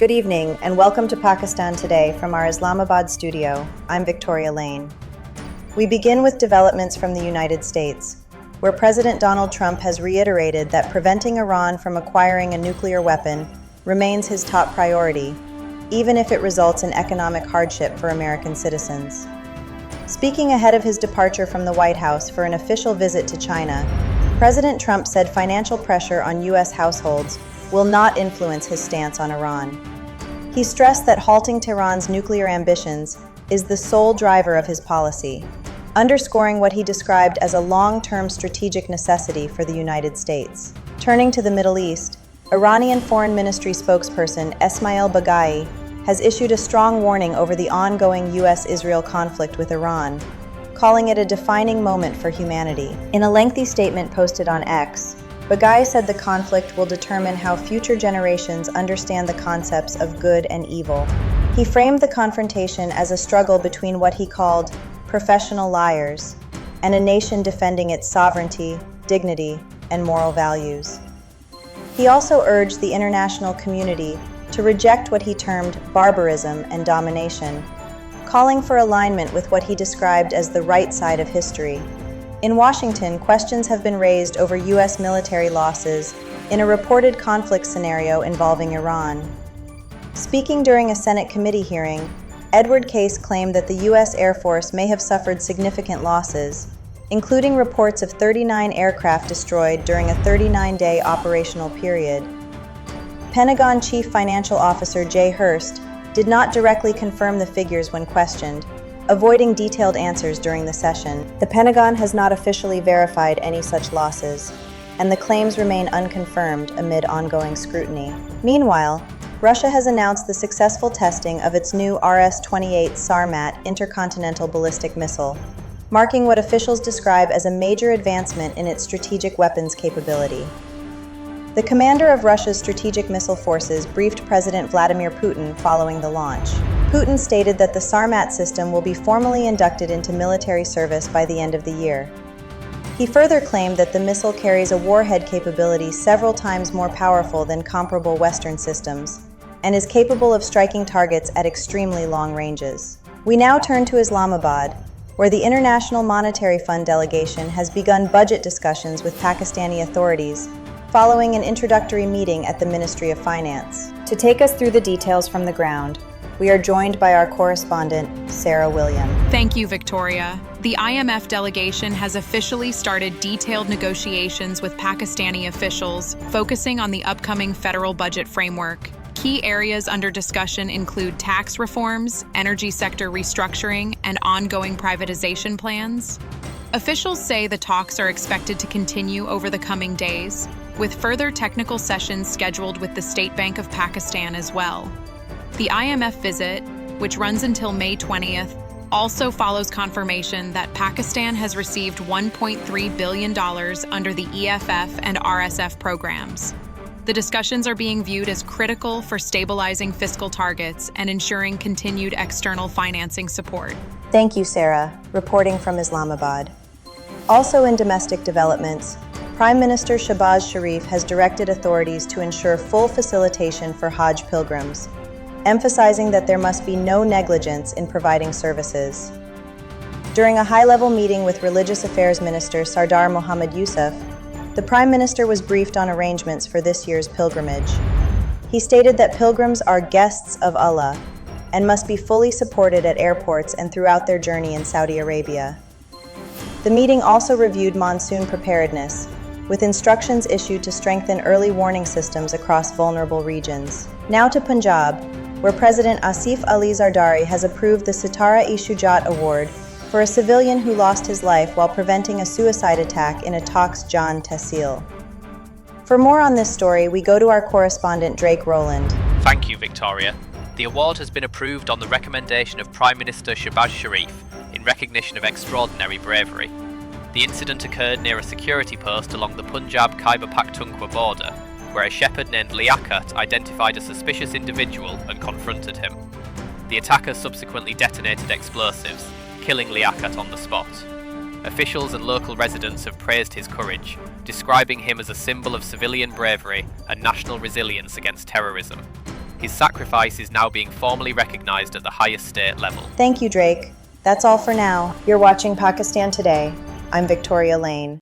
Good evening, and welcome to Pakistan Today from our Islamabad studio. I'm Victoria Lane. We begin with developments from the United States, where President Donald Trump has reiterated that preventing Iran from acquiring a nuclear weapon remains his top priority, even if it results in economic hardship for American citizens. Speaking ahead of his departure from the White House for an official visit to China, President Trump said financial pressure on U.S. households will not influence his stance on Iran. He stressed that halting Tehran's nuclear ambitions is the sole driver of his policy, underscoring what he described as a long-term strategic necessity for the United States. Turning to the Middle East, Iranian Foreign Ministry spokesperson Esmail Baghaei has issued a strong warning over the ongoing U.S.-Israel conflict with Iran, calling it a defining moment for humanity. In a lengthy statement posted on X, Baghaei said the conflict will determine how future generations understand the concepts of good and evil. He framed the confrontation as a struggle between what he called professional liars and a nation defending its sovereignty, dignity, and moral values. He also urged the international community to reject what he termed barbarism and domination, calling for alignment with what he described as the right side of history. In Washington, questions have been raised over U.S. military losses in a reported conflict scenario involving Iran. Speaking during a Senate committee hearing, Edward Case claimed that the U.S. Air Force may have suffered significant losses, including reports of 39 aircraft destroyed during a 39-day operational period. Pentagon Chief Financial Officer Jay Hurst did not directly confirm the figures when questioned, avoiding detailed answers during the session. The Pentagon has not officially verified any such losses, and the claims remain unconfirmed amid ongoing scrutiny. Meanwhile, Russia has announced the successful testing of its new RS-28 Sarmat intercontinental ballistic missile, marking what officials describe as a major advancement in its strategic weapons capability. The commander of Russia's strategic missile forces briefed President Vladimir Putin following the launch. Putin stated that the Sarmat system will be formally inducted into military service by the end of the year. He further claimed that the missile carries a warhead capability several times more powerful than comparable Western systems and is capable of striking targets at extremely long ranges. We now turn to Islamabad, where the International Monetary Fund delegation has begun budget discussions with Pakistani authorities following an introductory meeting at the Ministry of Finance. To take us through the details from the ground, we are joined by our correspondent, Sarah William. Thank you, Victoria. The IMF delegation has officially started detailed negotiations with Pakistani officials, focusing on the upcoming federal budget framework. Key areas under discussion include tax reforms, energy sector restructuring, and ongoing privatization plans. Officials say the talks are expected to continue over the coming days, with further technical sessions scheduled with the State Bank of Pakistan as well. The IMF visit, which runs until May 20th, also follows confirmation that Pakistan has received $1.3 billion under the EFF and RSF programs. The discussions are being viewed as critical for stabilizing fiscal targets and ensuring continued external financing support. Thank you, Sarah, reporting from Islamabad. Also in domestic developments, Prime Minister Shehbaz Sharif has directed authorities to ensure full facilitation for Hajj pilgrims, emphasizing that there must be no negligence in providing services. During a high-level meeting with Religious Affairs Minister Sardar Mohammad Yusuf, the Prime Minister was briefed on arrangements for this year's pilgrimage. He stated that pilgrims are guests of Allah and must be fully supported at airports and throughout their journey in Saudi Arabia. The meeting also reviewed monsoon preparedness, with instructions issued to strengthen early warning systems across vulnerable regions. Now to Punjab, where President Asif Ali Zardari has approved the Sitara-e-Shujaat Award for a civilian who lost his life while preventing a suicide attack in a Tox Jan Tehsil. For more on this story, we go to our correspondent Drake Rowland. Thank you, Victoria. The award has been approved on the recommendation of Prime Minister Shehbaz Sharif in recognition of extraordinary bravery. The incident occurred near a security post along the Punjab-Khyber Pakhtunkhwa border, where a shepherd named Liaquat identified a suspicious individual and confronted him. The attacker subsequently detonated explosives, killing Liaquat on the spot. Officials and local residents have praised his courage, describing him as a symbol of civilian bravery and national resilience against terrorism. His sacrifice is now being formally recognised at the highest state level. Thank you, Drake. That's all for now. You're watching Pakistan Today. I'm Victoria Lane.